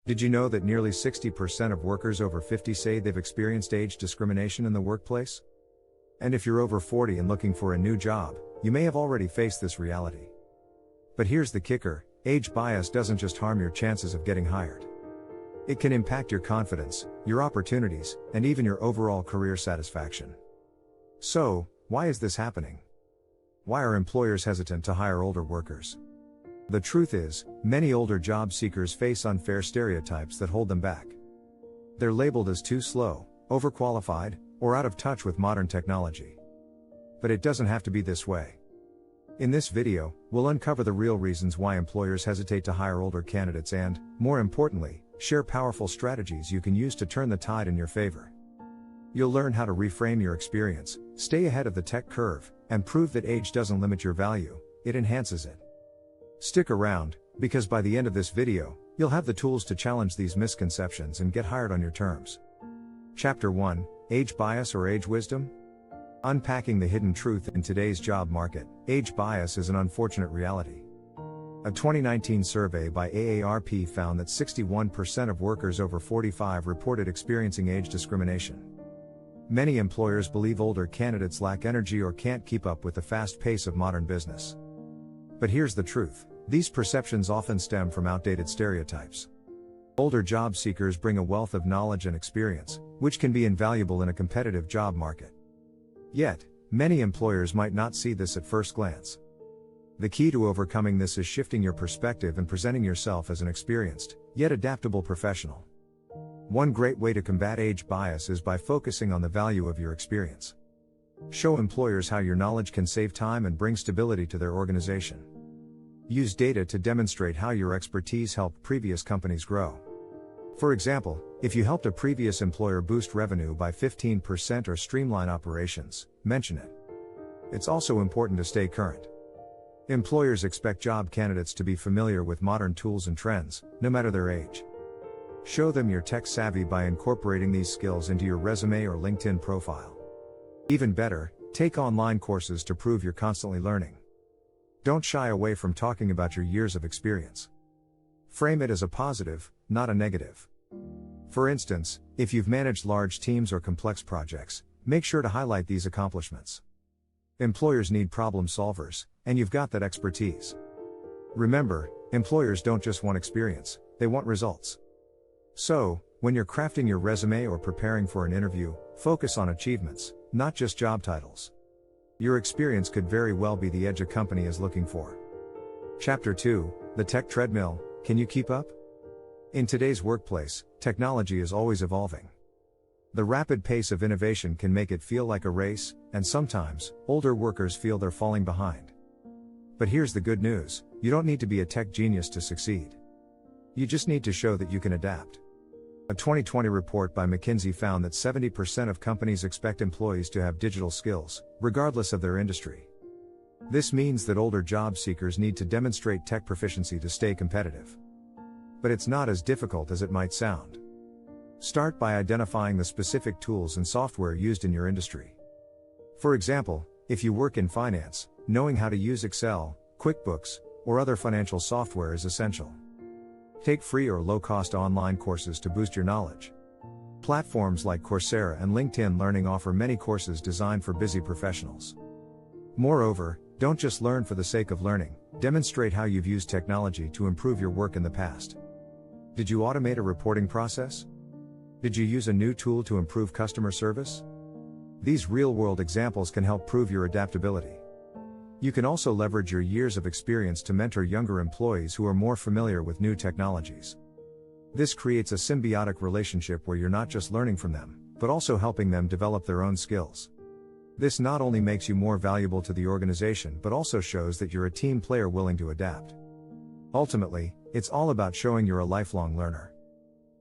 Did you know that nearly 60% of workers over 50 say they've experienced age discrimination in the workplace? And if you're over 40 and looking for a new job, you may have already faced this reality. But here's the kicker: age bias doesn't just harm your chances of getting hired. It can impact your confidence, your opportunities, and even your overall career satisfaction. So, why is this happening? Why are employers hesitant to hire older workers? The truth is, many older job seekers face unfair stereotypes that hold them back. They're labeled as too slow, overqualified, or out of touch with modern technology. But it doesn't have to be this way. In this video, we'll uncover the real reasons why employers hesitate to hire older candidates and, more importantly, share powerful strategies you can use to turn the tide in your favor. You'll learn how to reframe your experience, stay ahead of the tech curve, and prove that age doesn't limit your value, it enhances it. Stick around, because by the end of this video, you'll have the tools to challenge these misconceptions and get hired on your terms. Chapter 1: Age Bias or Age Wisdom? Unpacking the hidden truth in today's job market, age bias is an unfortunate reality. A 2019 survey by AARP found that 61% of workers over 45 reported experiencing age discrimination. Many employers believe older candidates lack energy or can't keep up with the fast pace of modern business. But here's the truth: these perceptions often stem from outdated stereotypes. Older job seekers bring a wealth of knowledge and experience, which can be invaluable in a competitive job market. Yet, many employers might not see this at first glance. The key to overcoming this is shifting your perspective and presenting yourself as an experienced, yet adaptable professional. One great way to combat age bias is by focusing on the value of your experience. Show employers how your knowledge can save time and bring stability to their organization. Use data to demonstrate how your expertise helped previous companies grow. For example, if you helped a previous employer boost revenue by 15% or streamline operations, mention it. It's also important to stay current. Employers expect job candidates to be familiar with modern tools and trends, no matter their age. Show them you're tech savvy by incorporating these skills into your resume or LinkedIn profile. Even better, take online courses to prove you're constantly learning. Don't shy away from talking about your years of experience. Frame it as a positive, not a negative. For instance, if you've managed large teams or complex projects, make sure to highlight these accomplishments. Employers need problem solvers, and you've got that expertise. Remember, employers don't just want experience, they want results. So, when you're crafting your resume or preparing for an interview, focus on achievements, not just job titles. Your experience could very well be the edge a company is looking for. Chapter 2: The Tech Treadmill, Can You Keep Up? In today's workplace, technology is always evolving. The rapid pace of innovation can make it feel like a race, and sometimes, older workers feel they're falling behind. But here's the good news: you don't need to be a tech genius to succeed. You just need to show that you can adapt. A 2020 report by McKinsey found that 70% of companies expect employees to have digital skills, regardless of their industry. This means that older job seekers need to demonstrate tech proficiency to stay competitive. But it's not as difficult as it might sound. Start by identifying the specific tools and software used in your industry. For example, if you work in finance, knowing how to use Excel, QuickBooks, or other financial software is essential. Take free or low-cost online courses to boost your knowledge. Platforms like Coursera and LinkedIn Learning offer many courses designed for busy professionals. Moreover, don't just learn for the sake of learning, demonstrate how you've used technology to improve your work in the past. Did you automate a reporting process? Did you use a new tool to improve customer service? These real-world examples can help prove your adaptability. You can also leverage your years of experience to mentor younger employees who are more familiar with new technologies. This creates a symbiotic relationship where you're not just learning from them, but also helping them develop their own skills. This not only makes you more valuable to the organization but also shows that you're a team player willing to adapt. Ultimately, it's all about showing you're a lifelong learner.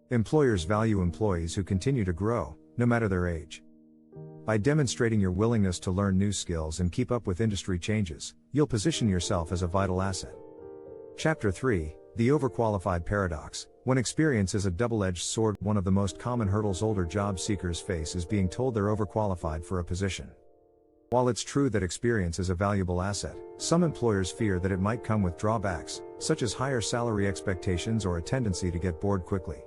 Employers value employees who continue to grow, no matter their age. By demonstrating your willingness to learn new skills and keep up with industry changes, you'll position yourself as a vital asset. Chapter 3: The Overqualified Paradox. When experience is a double-edged sword, one of the most common hurdles older job seekers face is being told they're overqualified for a position. While it's true that experience is a valuable asset, some employers fear that it might come with drawbacks, such as higher salary expectations or a tendency to get bored quickly.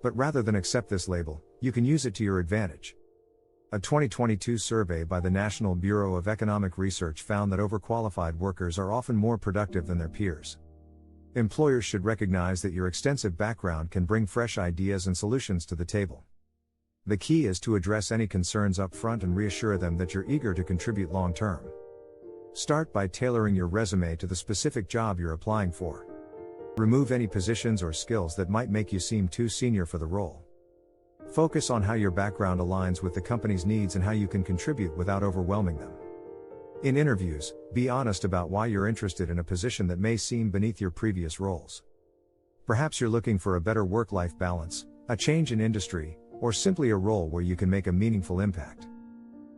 But rather than accept this label, you can use it to your advantage. A 2022 survey by the National Bureau of Economic Research found that overqualified workers are often more productive than their peers. Employers should recognize that your extensive background can bring fresh ideas and solutions to the table. The key is to address any concerns up front and reassure them that you're eager to contribute long term. Start by tailoring your resume to the specific job you're applying for. Remove any positions or skills that might make you seem too senior for the role. Focus on how your background aligns with the company's needs and how you can contribute without overwhelming them. In interviews, be honest about why you're interested in a position that may seem beneath your previous roles. Perhaps you're looking for a better work-life balance, a change in industry, or simply a role where you can make a meaningful impact.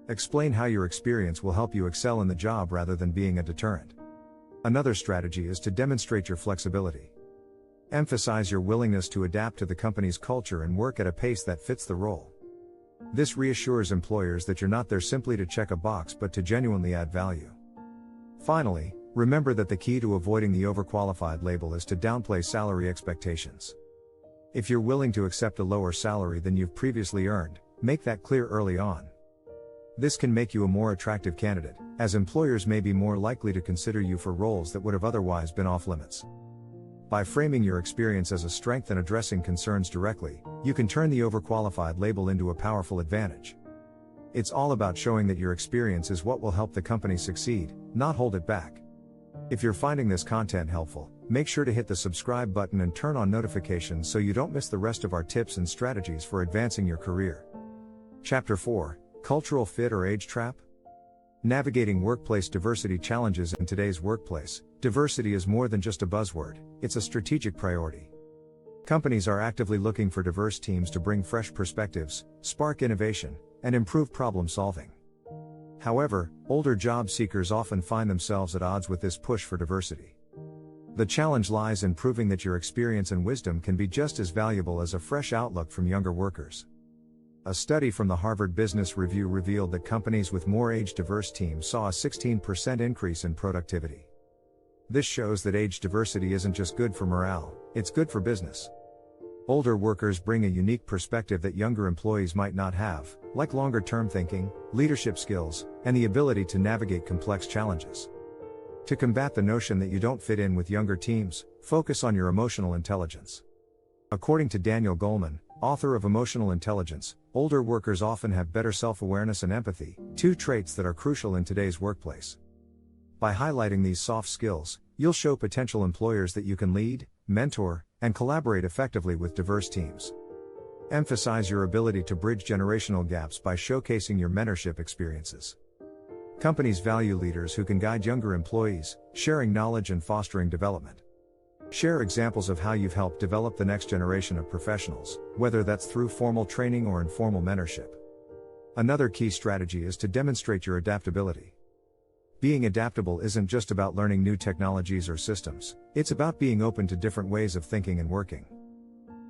Explain how your experience will help you excel in the job rather than being a deterrent. Another strategy is to demonstrate your flexibility. Emphasize your willingness to adapt to the company's culture and work at a pace that fits the role. This reassures employers that you're not there simply to check a box but to genuinely add value. Finally, remember that the key to avoiding the overqualified label is to downplay salary expectations. If you're willing to accept a lower salary than you've previously earned, make that clear early on. This can make you a more attractive candidate, as employers may be more likely to consider you for roles that would have otherwise been off limits. By framing your experience as a strength and addressing concerns directly, you can turn the overqualified label into a powerful advantage. It's all about showing that your experience is what will help the company succeed, not hold it back. If you're finding this content helpful, make sure to hit the subscribe button and turn on notifications so you don't miss the rest of our tips and strategies for advancing your career. Chapter 4: Cultural Fit or Age Trap? Navigating workplace diversity challenges. In today's workplace, diversity is more than just a buzzword, it's a strategic priority. Companies are actively looking for diverse teams to bring fresh perspectives, spark innovation, and improve problem solving. However, older job seekers often find themselves at odds with this push for diversity. The challenge lies in proving that your experience and wisdom can be just as valuable as a fresh outlook from younger workers. A study from the Harvard Business Review revealed that companies with more age-diverse teams saw a 16% increase in productivity. This shows that age diversity isn't just good for morale, it's good for business. Older workers bring a unique perspective that younger employees might not have, like longer-term thinking, leadership skills, and the ability to navigate complex challenges. To combat the notion that you don't fit in with younger teams, focus on your emotional intelligence. According to Daniel Goleman, author of Emotional Intelligence, older workers often have better self-awareness and empathy, two traits that are crucial in today's workplace. By highlighting these soft skills, you'll show potential employers that you can lead, mentor, and collaborate effectively with diverse teams. Emphasize your ability to bridge generational gaps by showcasing your mentorship experiences. Companies value leaders who can guide younger employees, sharing knowledge and fostering development. Share examples of how you've helped develop the next generation of professionals, whether that's through formal training or informal mentorship. Another key strategy is to demonstrate your adaptability. Being adaptable isn't just about learning new technologies or systems, it's about being open to different ways of thinking and working.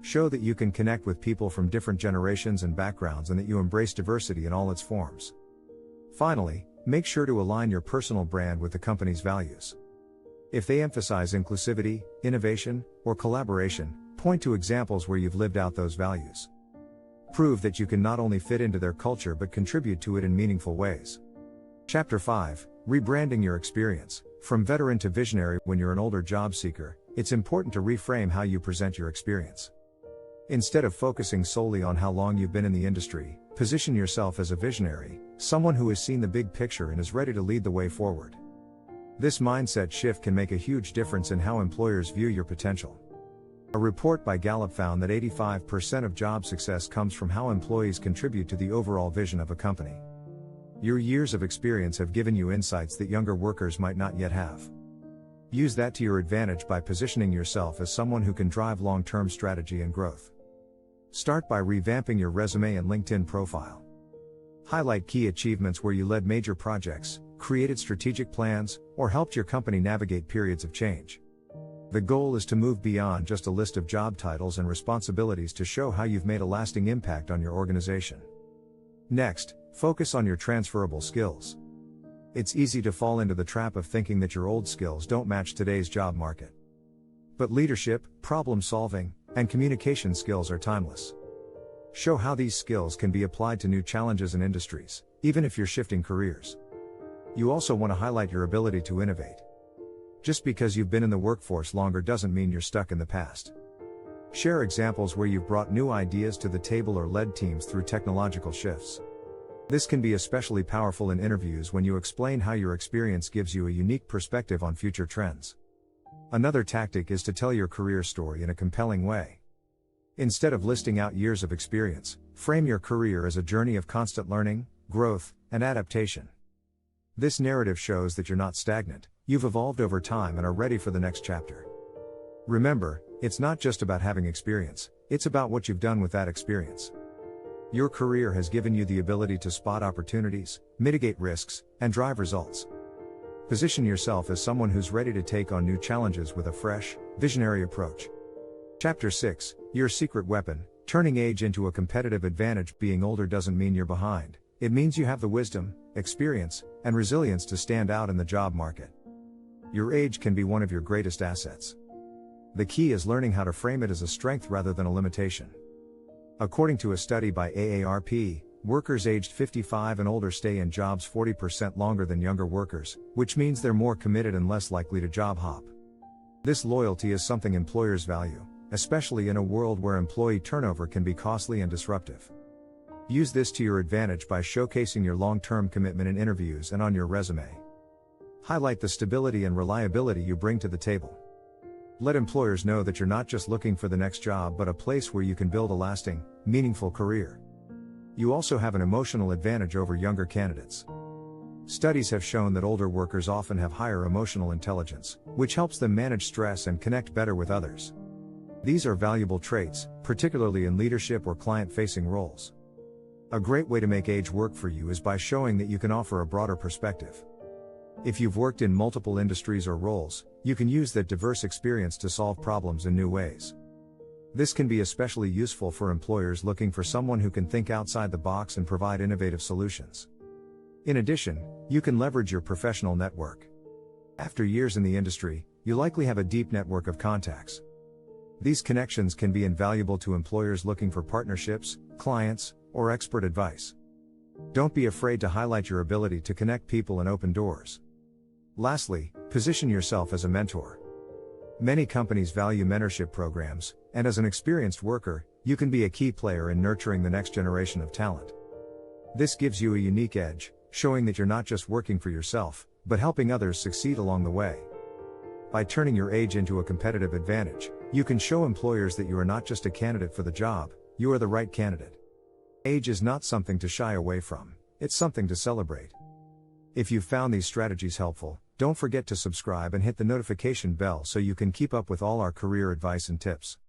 Show that you can connect with people from different generations and backgrounds and that you embrace diversity in all its forms. Finally, make sure to align your personal brand with the company's values. If they emphasize inclusivity, innovation, or collaboration, point to examples where you've lived out those values. Prove that you can not only fit into their culture but contribute to it in meaningful ways. Chapter 5: Rebranding your experience. From veteran to visionary. When you're an older job seeker, it's important to reframe how you present your experience. Instead of focusing solely on how long you've been in the industry, position yourself as a visionary, someone who has seen the big picture and is ready to lead the way forward. This mindset shift can make a huge difference in how employers view your potential. A report by Gallup found that 85% of job success comes from how employees contribute to the overall vision of a company. Your years of experience have given you insights that younger workers might not yet have. Use that to your advantage by positioning yourself as someone who can drive long-term strategy and growth. Start by revamping your resume and LinkedIn profile. Highlight key achievements where you led major projects, created strategic plans, or helped your company navigate periods of change. The goal is to move beyond just a list of job titles and responsibilities to show how you've made a lasting impact on your organization. Next, focus on your transferable skills. It's easy to fall into the trap of thinking that your old skills don't match today's job market. But leadership, problem solving, and communication skills are timeless. Show how these skills can be applied to new challenges and industries, even if you're shifting careers. You also want to highlight your ability to innovate. Just because you've been in the workforce longer doesn't mean you're stuck in the past. Share examples where you've brought new ideas to the table or led teams through technological shifts. This can be especially powerful in interviews when you explain how your experience gives you a unique perspective on future trends. Another tactic is to tell your career story in a compelling way. Instead of listing out years of experience, frame your career as a journey of constant learning, growth, and adaptation. This narrative shows that you're not stagnant, you've evolved over time and are ready for the next chapter. Remember, it's not just about having experience, it's about what you've done with that experience. Your career has given you the ability to spot opportunities, mitigate risks, and drive results. Position yourself as someone who's ready to take on new challenges with a fresh, visionary approach. Chapter 6, Your Secret Weapon, Turning Age into a Competitive Advantage. Being older doesn't mean you're behind, it means you have the wisdom, experience, and resilience to stand out in the job market. Your age can be one of your greatest assets. The key is learning how to frame it as a strength rather than a limitation. According to a study by AARP, workers aged 55 and older stay in jobs 40% longer than younger workers, which means they're more committed and less likely to job hop. This loyalty is something employers value, especially in a world where employee turnover can be costly and disruptive. Use this to your advantage by showcasing your long-term commitment in interviews and on your resume. Highlight the stability and reliability you bring to the table. Let employers know that you're not just looking for the next job but a place where you can build a lasting, meaningful career. You also have an emotional advantage over younger candidates. Studies have shown that older workers often have higher emotional intelligence, which helps them manage stress and connect better with others. These are valuable traits, particularly in leadership or client-facing roles. A great way to make age work for you is by showing that you can offer a broader perspective. If you've worked in multiple industries or roles, you can use that diverse experience to solve problems in new ways. This can be especially useful for employers looking for someone who can think outside the box and provide innovative solutions. In addition, you can leverage your professional network. After years in the industry, you likely have a deep network of contacts. These connections can be invaluable to employers looking for partnerships, clients, or expert advice. Don't be afraid to highlight your ability to connect people and open doors. Lastly, position yourself as a mentor. Many companies value mentorship programs, and as an experienced worker, you can be a key player in nurturing the next generation of talent. This gives you a unique edge, showing that you're not just working for yourself, but helping others succeed along the way. By turning your age into a competitive advantage, you can show employers that you are not just a candidate for the job, you are the right candidate. Age is not something to shy away from, it's something to celebrate. If you found these strategies helpful, don't forget to subscribe and hit the notification bell so you can keep up with all our career advice and tips.